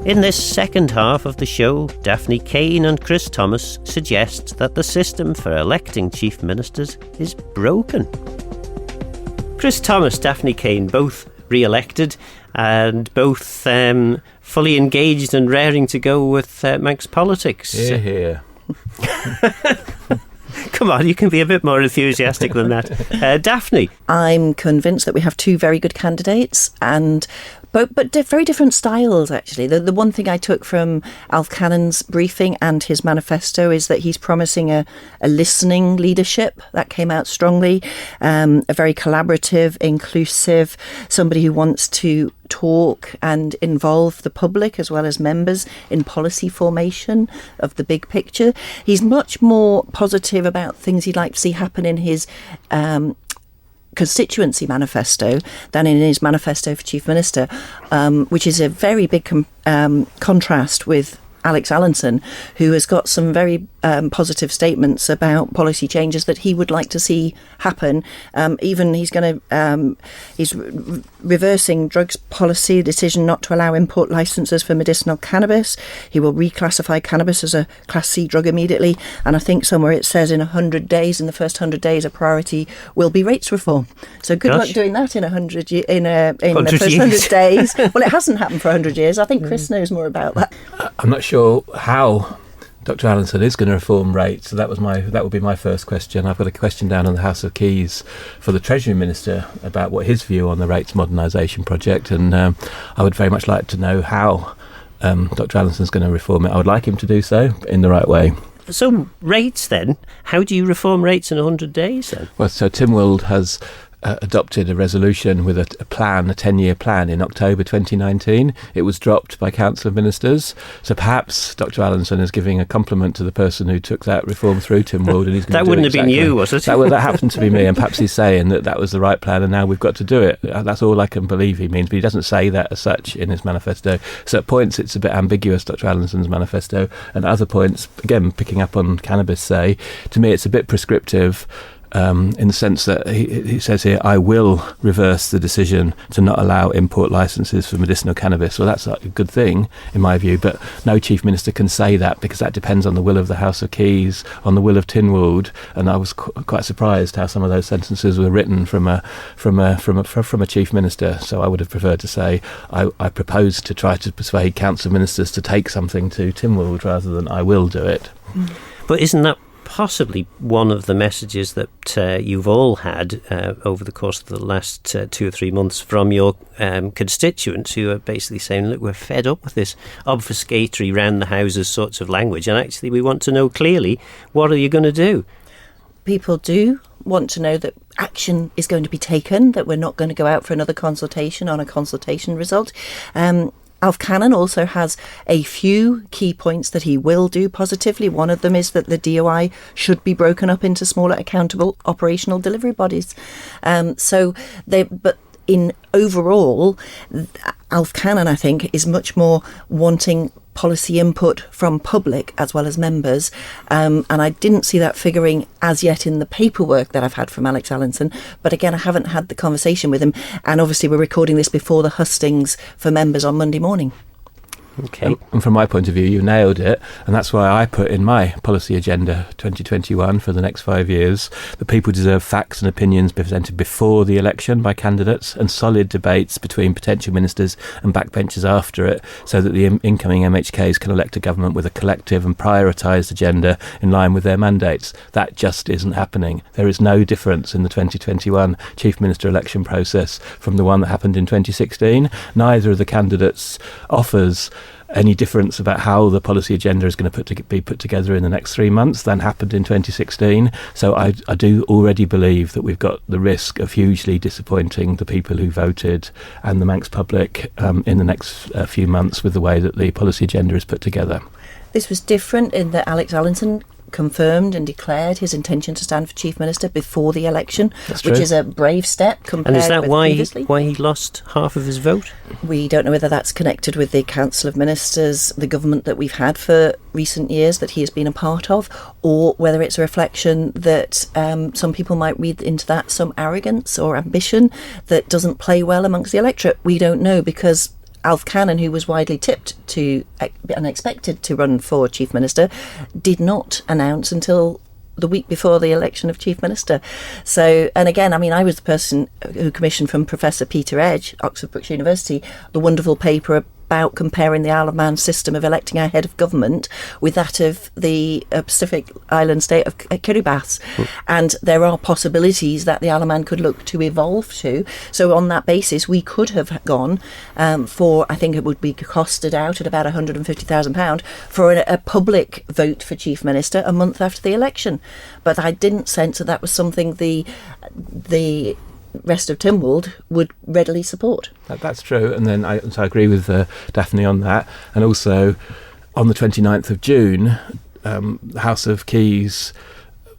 In this second half of the show, Daphne, Caine and Chris Thomas suggest that the system for electing chief ministers is broken. Chris Thomas, Daphne, Caine, both re-elected and both fully engaged and raring to go with Manx politics. Hear, hear. Come on, you can be a bit more enthusiastic than that. Daphne? I'm convinced that we have two very good candidates, and but very different styles, actually. The one thing I took from Alf Cannon's briefing and his manifesto is that he's promising a listening leadership. That came out strongly. A very collaborative, inclusive, somebody who wants to talk and involve the public as well as members in policy formation of the big picture. He's much more positive about things he'd like to see happen in his constituency manifesto than in his manifesto for Chief Minister, which is a very big contrast with Alex Allinson, who has got some very positive statements about policy changes that he would like to see happen. Even he's reversing drugs policy decision not to allow import licences for medicinal cannabis. He will reclassify cannabis as a Class C drug immediately. And I think somewhere it says in the first 100 days, a priority will be rates reform. So good luck doing that in the first 100 days. Well, it hasn't happened for 100 years. I think Chris knows more about that. I'm not sure how Dr. Allinson is going to reform rates, so that would be my first question. I've got a question down on the House of Keys for the Treasury Minister about what his view on the rates modernisation project, and I would very much like to know how Dr. Allinson's going to reform it. I would like him to do so in the right way. So rates then, how do you reform rates in 100 days then? Well, so Tynwald has adopted a resolution with a 10-year plan in October 2019. It was dropped by Council of Ministers. So perhaps Dr. Allinson is giving a compliment to the person who took that reform through Tynwald. And he's that wouldn't have been you, was it? That happened to be me, and perhaps he's saying that was the right plan and now we've got to do it. That's all I can believe he means, but he doesn't say that as such in his manifesto. So at points it's a bit ambiguous, Dr. Allinson's manifesto, and at other points, again, picking up on cannabis, to me it's a bit prescriptive. In the sense that he says here, I will reverse the decision to not allow import licences for medicinal cannabis. Well, that's a good thing, in my view, but no Chief Minister can say that because that depends on the will of the House of Keys, on the will of Tynwald, and I was quite surprised how some of those sentences were written from a Chief Minister. So I would have preferred to say, I propose to try to persuade Council of Ministers to take something to Tynwald rather than I will do it. But isn't that possibly one of the messages that you've all had over the course of the last 2 or 3 months from your constituents who are basically saying, look, we're fed up with this obfuscatory round the houses sorts of language, and actually we want to know clearly, what are you going to do? People do want to know that action is going to be taken, that we're not going to go out for another consultation on a consultation result. Alf Cannon also has a few key points that he will do positively. One of them is that the DOI should be broken up into smaller, accountable operational delivery bodies. But in overall, Alf Cannon, I think, is much more wanting policy input from public as well as members, and I didn't see that figuring as yet in the paperwork that I've had from Alex Allinson, but again I haven't had the conversation with him, and obviously we're recording this before the hustings for members on Monday morning. Okay. And from my point of view, you nailed it, and that's why I put in my policy agenda 2021 for the next 5 years that people deserve facts and opinions presented before the election by candidates and solid debates between potential ministers and backbenchers after it, so that the incoming MHKs can elect a government with a collective and prioritised agenda in line with their mandates. That just isn't happening. There is no difference in the 2021 Chief Minister election process from the one that happened in 2016. Neither of the candidates offers any difference about how the policy agenda is going to be put together in the next 3 months than happened in 2016. So I do already believe that we've got the risk of hugely disappointing the people who voted and the Manx public in the next few months with the way that the policy agenda is put together. This was different in that Alex Allinson confirmed and declared his intention to stand for Chief Minister before the election, which is a brave step compared with previously. And is that why he lost half of his vote? We don't know whether that's connected with the Council of Ministers, the government that we've had for recent years that he has been a part of, or whether it's a reflection that some people might read into that some arrogance or ambition that doesn't play well amongst the electorate. We don't know, because Alf Cannon, who was widely tipped to and expected to run for Chief Minister, did not announce until the week before the election of Chief Minister. So, and again, I mean, I was the person who commissioned from Professor Peter Edge, Oxford Brookes University, the wonderful paper about comparing the Isle of Man system of electing our head of government with that of the Pacific island state of Kiribati. And there are possibilities that the Isle of Man could look to evolve to. So on that basis, we could have gone for, I think it would be costed out at about £150,000 for a public vote for Chief Minister a month after the election. But I didn't sense that was something the rest of Tynwald would readily support. That's true, and then I agree with Daphne on that. And also, on the 29th of June, the House of Keys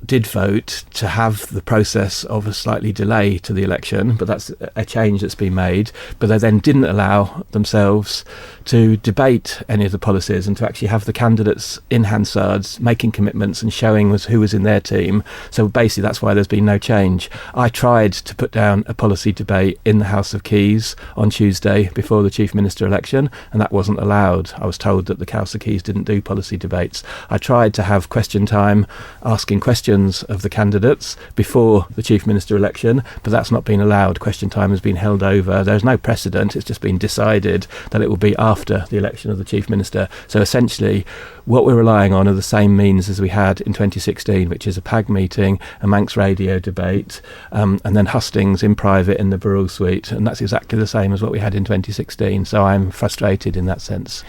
did vote to have the process of a slightly delay to the election, but that's a change that's been made. But they then didn't allow themselves to debate any of the policies and to actually have the candidates in Hansard's making commitments and showing who was in their team. So basically that's why there's been no change. I tried to put down a policy debate in the House of Keys on Tuesday before the Chief Minister election, and that wasn't allowed. I was told that the House of Keys didn't do policy debates. I tried to have question time asking questions of the candidates before the Chief Minister election, but that's not been allowed. Question time has been held over. There's no precedent. It's just been decided that it will be after the election of the Chief Minister. So essentially what we're relying on are the same means as we had in 2016, which is a PAG meeting, a Manx radio debate, and then hustings in private in the Burrell Suite, and that's exactly the same as what we had in 2016. So I'm frustrated in that sense.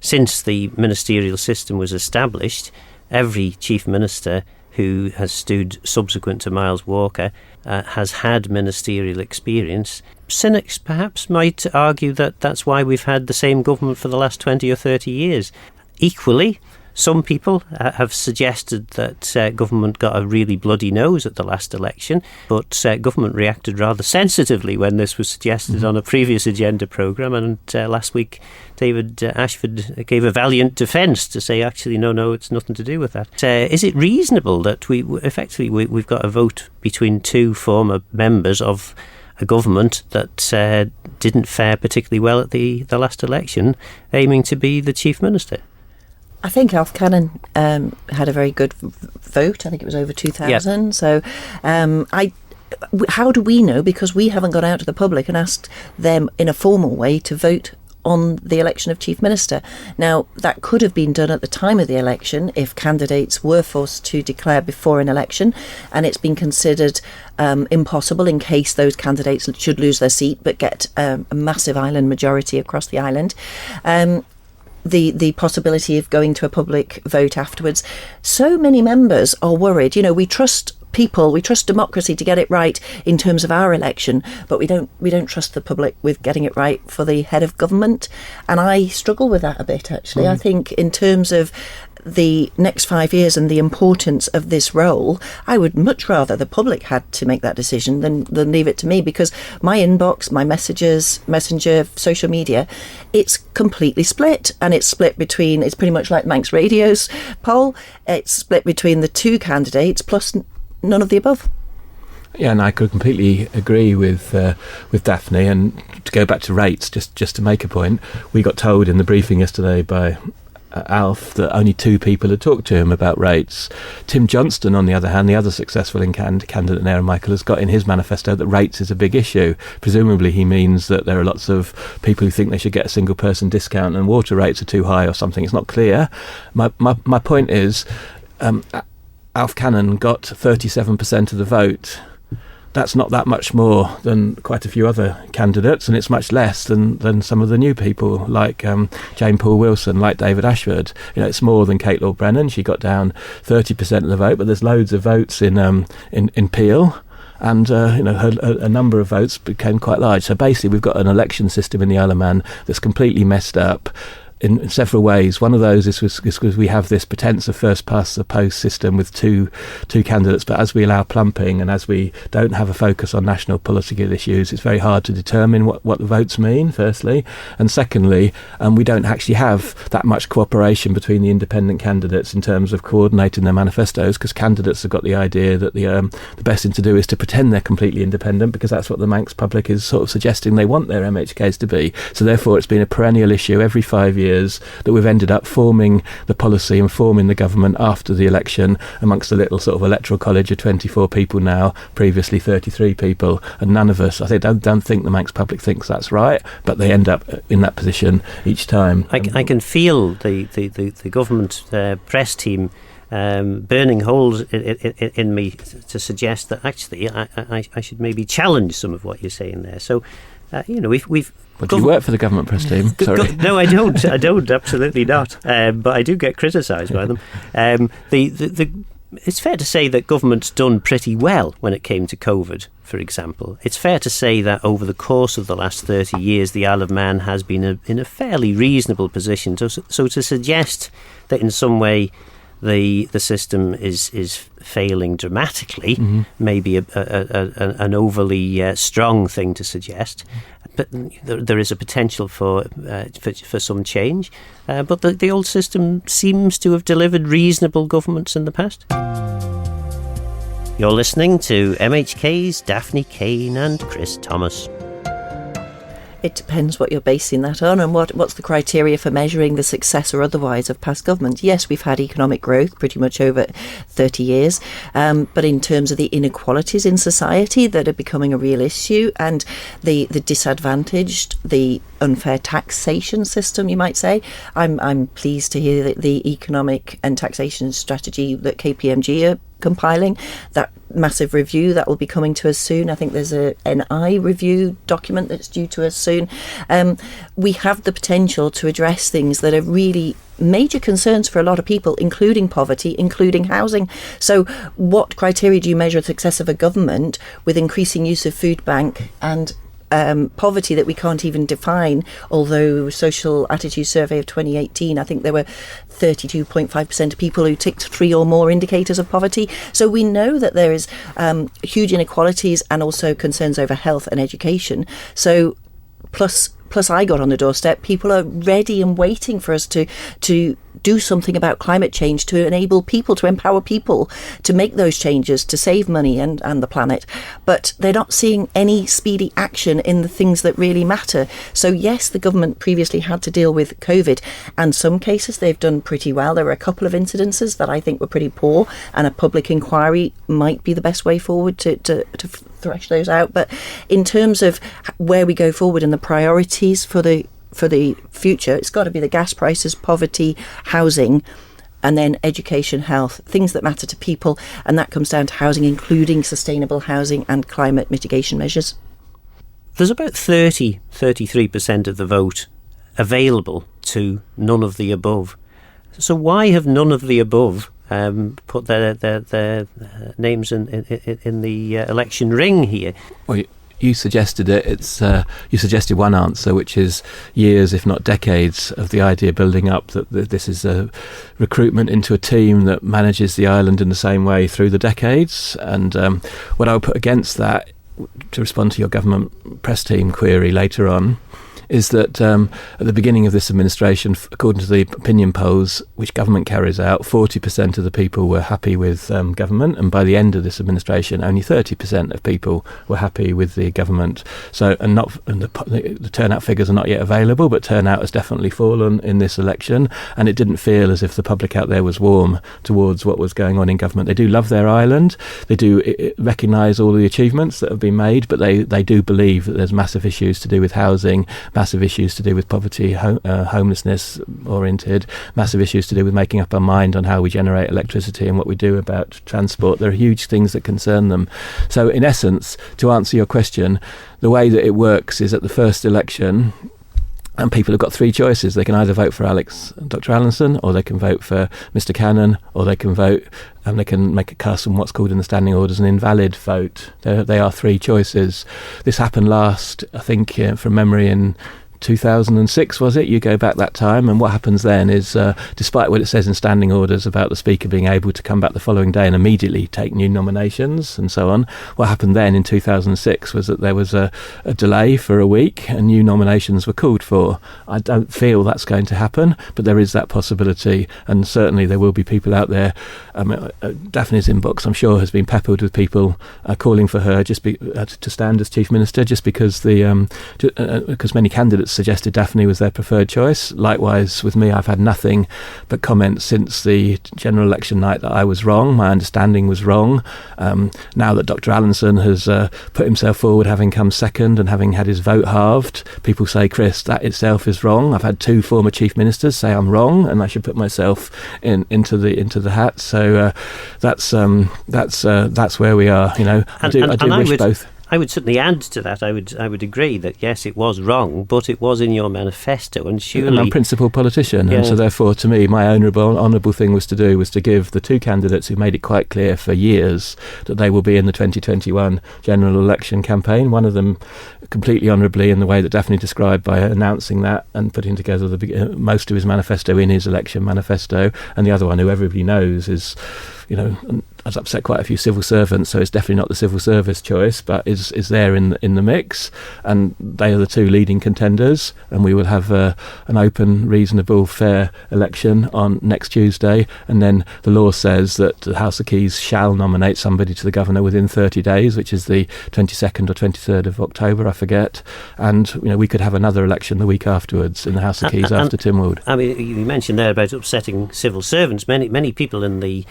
Since the ministerial system was established, every Chief Minister who has stood subsequent to Miles Walker has had ministerial experience. Cynics perhaps might argue that that's why we've had the same government for the last 20 or 30 years. Equally, some people have suggested that government got a really bloody nose at the last election, but government reacted rather sensitively when this was suggested on a previous agenda programme, and last week David Ashford gave a valiant defence to say, actually, no, it's nothing to do with that. Is it reasonable that we've got a vote between two former members of a government that didn't fare particularly well at the last election, aiming to be the Chief Minister? I think Alf Cannon had a very good vote. I think it was over 2,000. Yep. So how do we know? Because we haven't gone out to the public and asked them in a formal way to vote on the election of Chief Minister. Now, that could have been done at the time of the election if candidates were forced to declare before an election, and it's been considered impossible in case those candidates should lose their seat but get a massive island majority across the island. The possibility of going to a public vote afterwards. So many members are worried. You know, we trust people, we trust democracy to get it right in terms of our election, but we don't trust the public with getting it right for the head of government. And I struggle with that a bit, actually. I think in terms of the next 5 years and the importance of this role, I would much rather the public had to make that decision than leave it to me, because my inbox, my messages, messenger, social media, it's completely split, and it's split between, it's pretty much like Manx Radio's poll, it's split between the two candidates plus none of the above. Yeah, and I could completely agree with Daphne. And to go back to rates, just to make a point, we got told in the briefing yesterday by Alf that only two people had talked to him about rates. Tim Johnston, on the other hand, the other successful candidate in Aaron Michael, has got in his manifesto that rates is a big issue. Presumably he means that there are lots of people who think they should get a single person discount and water rates are too high or something. It's not clear. My point is, Alf Cannon got 37% of the vote. That's not that much more than quite a few other candidates, and it's much less than some of the new people like Jane Paul Wilson, like David Ashford. You know, it's more than Kate Lord Brennan. She got down 30% of the vote, but there's loads of votes in Peel. And a number of votes became quite large. So basically, we've got an election system in the Isle of Man that's completely messed up. in several ways. One of those is because we have this pretense of first past the post system with two candidates, but as we allow plumping and as we don't have a focus on national political issues, it's very hard to determine what the votes mean, firstly. And secondly, we don't actually have that much cooperation between the independent candidates in terms of coordinating their manifestos, because candidates have got the idea that the best thing to do is to pretend they're completely independent, because that's what the Manx public is sort of suggesting they want their MHKs to be. So therefore it's been a perennial issue every 5 years that we've ended up forming the policy and forming the government after the election amongst a little sort of electoral college of 24 people now, previously 33 people, and none of us, I don't think the Manx public thinks that's right, but they end up in that position each time. I can feel the government press team burning holes in me to suggest that actually I should maybe challenge some of what you're saying there. So, we've But do you work for the government press team? Sorry. No, I don't. I don't. Absolutely not. But I do get criticised by them. It's fair to say that government's done pretty well when it came to COVID, for example. It's fair to say that over the course of the last 30 years, the Isle of Man has been in a fairly reasonable position. So to suggest that in some way the system is failing dramatically, maybe an overly strong thing to suggest. But there is a potential for some change. But the old system seems to have delivered reasonable governments in the past. You're listening to MHKs, Daphne Caine and Chris Thomas. It depends what you're basing that on and what's the criteria for measuring the success or otherwise of past governments. Yes, we've had economic growth pretty much over 30 years, but in terms of the inequalities in society that are becoming a real issue and the disadvantaged, the unfair taxation system, you might say, I'm pleased to hear that the economic and taxation strategy that KPMG are compiling, that massive review that will be coming to us soon. I think there's a NI review document that's due to us soon. We have the potential to address things that are really major concerns for a lot of people, including poverty, including housing. So what criteria do you measure the success of a government with increasing use of food bank and poverty that we can't even define? Although social attitude survey of 2018, I think there were 32.5% of people who ticked 3 or more indicators of poverty. So we know that there is huge inequalities and also concerns over health and education. So plus I got on the doorstep, people are ready and waiting for us to do something about climate change, to enable people, to empower people to make those changes, to save money and the planet. But they're not seeing any speedy action in the things that really matter. So yes, the government previously had to deal with COVID, and some cases they've done pretty well. There were a couple of incidences that I think were pretty poor, and a public inquiry might be the best way forward to thresh those out. But in terms of where we go forward and the priorities for the future, it's got to be the gas prices, poverty, housing, and then education, health, things that matter to people. And that comes down to housing, including sustainable housing and climate mitigation measures. There's about 33% of the vote available to none of the above. So why have none of the above put their names in the election ring here? Well, you suggested it. You suggested one answer, which is years, if not decades, of the idea building up that this is a recruitment into a team that manages the island in the same way through the decades. And what I would put against that, to respond to your government press team query later on, is that at the beginning of this administration, according to the opinion polls which government carries out, 40% of the people were happy with government, and by the end of this administration, only 30% of people were happy with the government. So, and the turnout figures are not yet available, but turnout has definitely fallen in this election, and it didn't feel as if the public out there was warm towards what was going on in government. They do love their island, they do recognise all the achievements that have been made, but they do believe that there's massive issues to do with housing, massive issues to do with poverty, homelessness oriented, massive issues to do with making up our mind on how we generate electricity and what we do about transport. There are huge things that concern them. So in essence, to answer your question, the way that it works is at the first election, and people have got 3 choices. They can either vote for Dr. Allinson, or they can vote for Mr. Cannon, or they can vote and they can make a cast on what's called in the standing orders an invalid vote. They are 3 choices. This happened last, I think, from memory, in 2006, was it? You go back that time, and what happens then is, despite what it says in standing orders about the Speaker being able to come back the following day and immediately take new nominations and so on, what happened then in 2006 was that there was a delay for a week and new nominations were called for. I don't feel that's going to happen, but there is that possibility, and certainly there will be people out there. Daphne's inbox, I'm sure, has been peppered with people calling for her to stand as Chief Minister, just because because many candidates suggested Daphne was their preferred choice. Likewise with me, I've had nothing but comments since the general election night that I was wrong, my understanding was wrong. Now that Dr. Allinson has put himself forward, having come second and having had his vote halved, people say, Chris, that itself is wrong. I've had 2 former Chief Ministers say I'm wrong and I should put myself into the hat. So that's where we are. I do wish both. I would certainly add to that. I would agree that yes, it was wrong, but it was in your manifesto, and surely I'm a principled politician, yeah. And so therefore, to me, my honourable thing was to give the 2 candidates who made it quite clear for years that they will be in the 2021 general election campaign. One of them completely honourably in the way that Daphne described, by announcing that and putting together most of his manifesto in his election manifesto, and the other one, who everybody knows, is has upset quite a few civil servants, so it's definitely not the civil service choice, but is there in the mix, and they are the 2 leading contenders, and we will have an open, reasonable, fair election on next Tuesday, and then the law says that the House of Keys shall nominate somebody to the governor within 30 days, which is the 22nd or 23rd of October, I forget, and we could have another election the week afterwards in the House of Keys after Tynwald. I mean, you mentioned there about upsetting civil servants. Many people in the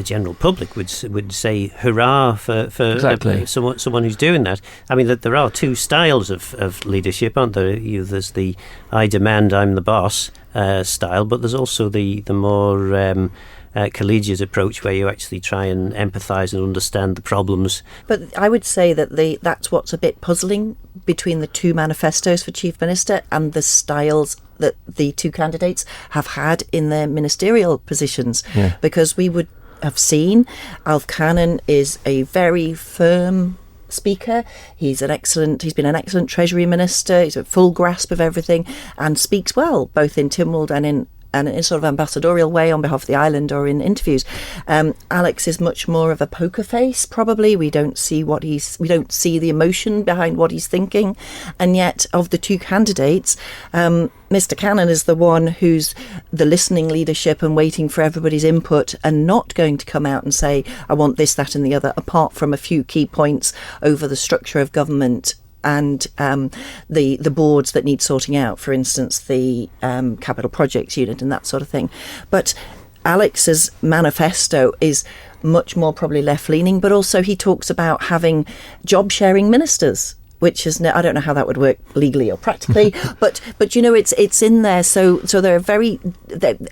general public would say hurrah for exactly. someone who's doing that. I mean, that there are 2 styles of leadership, aren't there? There's the I demand, I'm the boss style, but there's also the more collegiate approach where you actually try and empathise and understand the problems. But I would say that that's what's a bit puzzling between the 2 manifestos for Chief Minister and the styles that the 2 candidates have had in their ministerial positions. Yeah. Because we would have seen Alf Caine is a very firm speaker. He's been an excellent Treasury Minister. He's a full grasp of everything and speaks well, both in Tynwald and in a sort of ambassadorial way on behalf of the island or in interviews. Alex is much more of a poker face, probably. We don't see the emotion behind what he's thinking. And yet, of the 2 candidates, Mr. Caine is the one who's the listening leadership and waiting for everybody's input and not going to come out and say, I want this, that and the other, apart from a few key points over the structure of government and the boards that need sorting out, for instance, the capital projects unit and that sort of thing. But Alex's manifesto is much more probably left-leaning, but also he talks about having job-sharing ministers, which is, I don't know how that would work legally or practically, but it's in there. So they're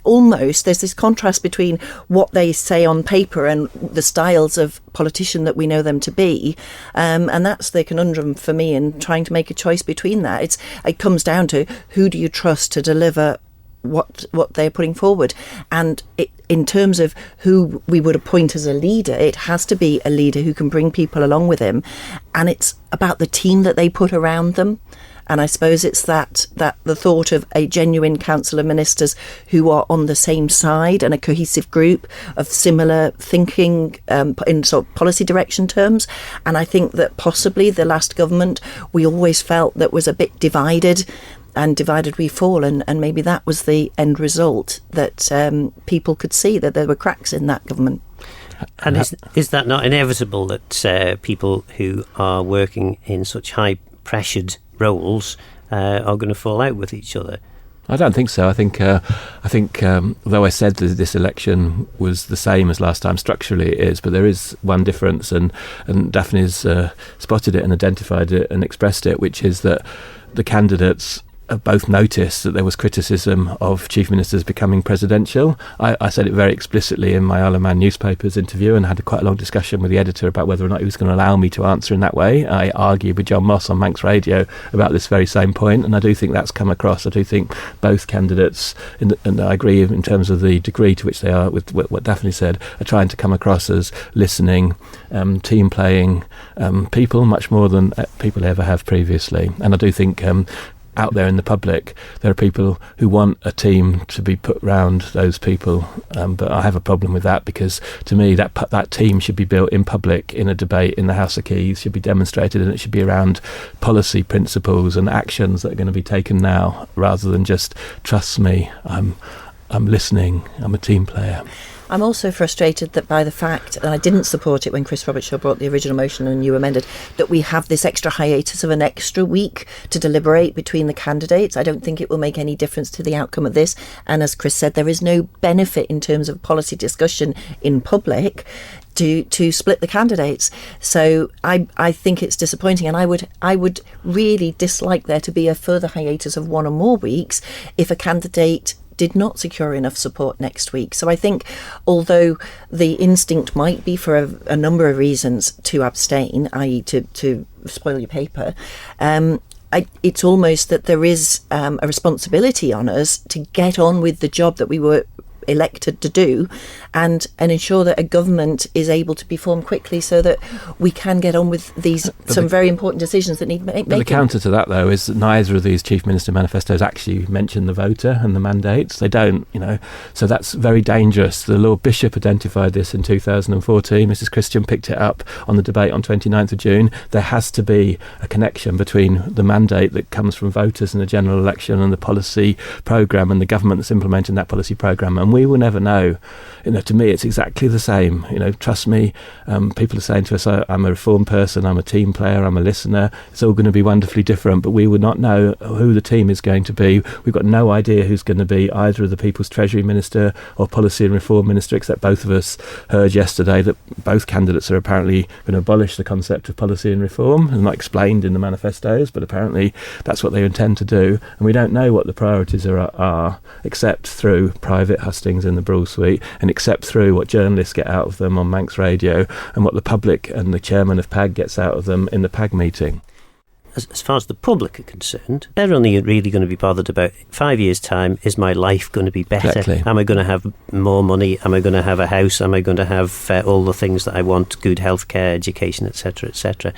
almost, there's this contrast between what they say on paper and the styles of politician that we know them to be, and that's the conundrum for me in trying to make a choice between that. It comes down to who do you trust to deliver what they're putting forward, and in terms of who we would appoint as a leader, it has to be a leader who can bring people along with him, and it's about the team that they put around them. And I suppose it's that the thought of a genuine council of ministers who are on the same side and a cohesive group of similar thinking in sort of policy direction terms. And I think that possibly the last government, we always felt that was a bit divided, and divided we fall, and maybe that was the end result, that people could see that there were cracks in that government. And is that not inevitable that people who are working in such high pressured roles are going to fall out with each other? I don't think so. I think though I said that this election was the same as last time, structurally it is, but there is one difference, and Daphne's spotted it and identified it and expressed it, which is that the candidates both noticed that there was criticism of chief ministers becoming presidential. I said it very explicitly in my Isle of Man newspaper's interview, and had quite a long discussion with the editor about whether or not he was going to allow me to answer in that way. I argued with John Moss on Manx Radio about this very same point, and I do think that's come across. I do think both candidates, and I agree in terms of the degree to which they are, with what Daphne said, are trying to come across as listening, team playing people, much more than people ever have previously. And I do think out there in the public, there are people who want a team to be put round those people, but I have a problem with that, because to me that team should be built in public, in a debate in the House of Keys, should be demonstrated, and it should be around policy principles and actions that are going to be taken now, rather than just trust me, I'm listening, I'm a team player. I'm also frustrated that by the fact, and I didn't support it when Chris Robertshaw brought the original motion and you amended, that we have this extra hiatus of an extra week to deliberate between the candidates. I don't think it will make any difference to the outcome of this. And as Chris said, there is no benefit in terms of policy discussion in public to split the candidates. So I think it's disappointing, and I would really dislike there to be a further hiatus of 1 or more weeks if a candidate did not secure enough support next week. So I think, although the instinct might be for a number of reasons to abstain, i.e. to spoil your paper, it's almost that there is a responsibility on us to get on with the job that we were elected to do, and ensure that a government is able to be formed quickly, so that we can get on with some very important decisions that need making. The counter to that, though, is that neither of these Chief Minister manifestos actually mention the voter and the mandates. They don't, so that's very dangerous. The Lord Bishop identified this in 2014. Mrs Christian picked it up on the debate on 29th of June. There has to be a connection between the mandate that comes from voters in the general election and the policy programme and the government that's implementing that policy programme. And we will never know. To me, it's exactly the same. Trust me. People are saying to us, I'm a reform person, I'm a team player, I'm a listener. It's all going to be wonderfully different, but we will not know who the team is going to be. We've got no idea who's going to be either of the People's Treasury Minister or Policy and Reform Minister, except both of us heard yesterday that both candidates are apparently going to abolish the concept of policy and reform. It's not explained in the manifestos, but apparently that's what they intend to do. And we don't know what the priorities are except through private hustings in the Brule Suite, and except through what journalists get out of them on Manx Radio, and what the public and the chairman of PAG gets out of them in the PAG meeting. As far as the public are concerned, they're only really going to be bothered about 5 years' time. Is my life going to be better? Exactly. Am I going to have more money? Am I going to have a house? Am I going to have all the things that I want, good healthcare, education, etc., etc.?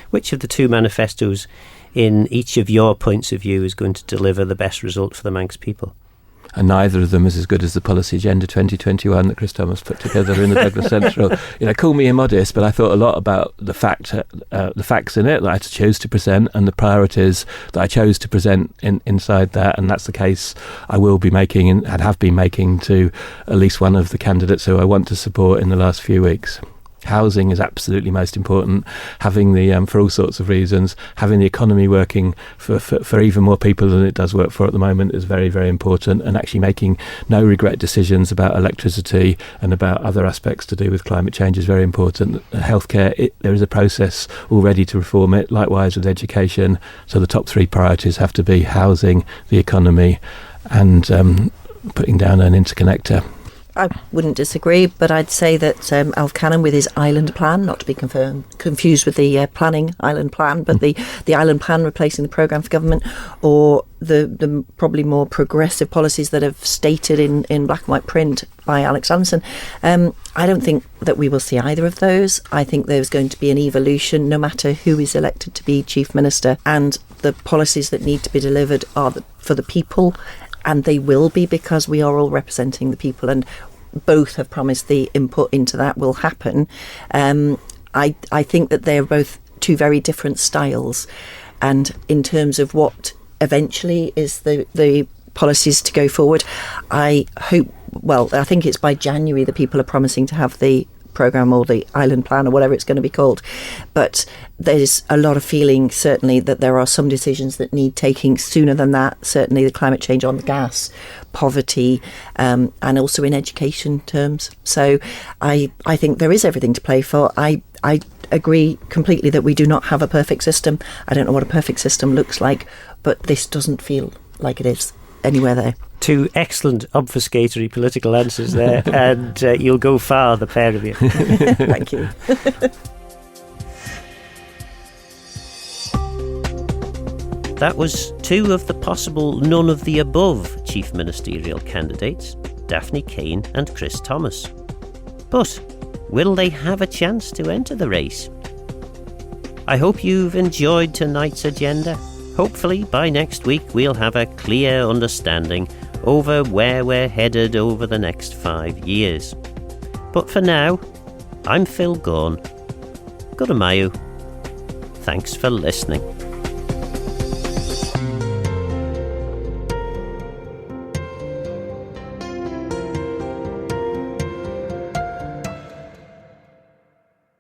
Which of the two manifestos in each of your points of view is going to deliver the best result for the Manx people? And neither of them is as good as the Policy Agenda 2021 that Chris Thomas put together in the Douglas Central. Call me immodest, but I thought a lot about the facts in it that I chose to present, and the priorities that I chose to present inside that. And that's the case I will be making and have been making to at least one of the candidates who I want to support in the last few weeks. Housing is absolutely most important. Having the, for all sorts of reasons, having the economy working for even more people than it does work for at the moment is very, very important. And actually making no regret decisions about electricity and about other aspects to do with climate change is very important. Healthcare, there is a process already to reform it. Likewise with education. So the top three priorities have to be housing, the economy, and putting down an interconnector. I wouldn't disagree, but I'd say that Alf Cannon with his island plan, not to be confused with the planning island plan, but the island plan replacing the programme for government, or the probably more progressive policies that have stated in black and white print by Alex Allinson. I don't think that we will see either of those. I think there's going to be an evolution no matter who is elected to be Chief Minister, and the policies that need to be delivered are for the people. And they will be, because we are all representing the people, and both have promised the input into that will happen. I think that they're both two very different styles. And in terms of what eventually is the policies to go forward, I think it's by January that people are promising to have the programme or the island plan or whatever it's going to be called. But there's a lot of feeling, certainly, that there are some decisions that need taking sooner than that. Certainly the climate change on the gas, poverty, and also in education terms. So I think there is everything to play for. I agree completely that we do not have a perfect system. I don't know what a perfect system looks like, but this doesn't feel like it is anywhere there. Two excellent obfuscatory political answers there, and you'll go far, the pair of you. Thank you. That was two of the possible none of the above chief ministerial candidates, Daphne Caine and Chris Thomas. But will they have a chance to enter the race? I hope you've enjoyed tonight's agenda. Hopefully by next week we'll have a clear understanding over where we're headed over the next 5 years. But for now, I'm Phil Gawne. Guramayu. Thanks for listening.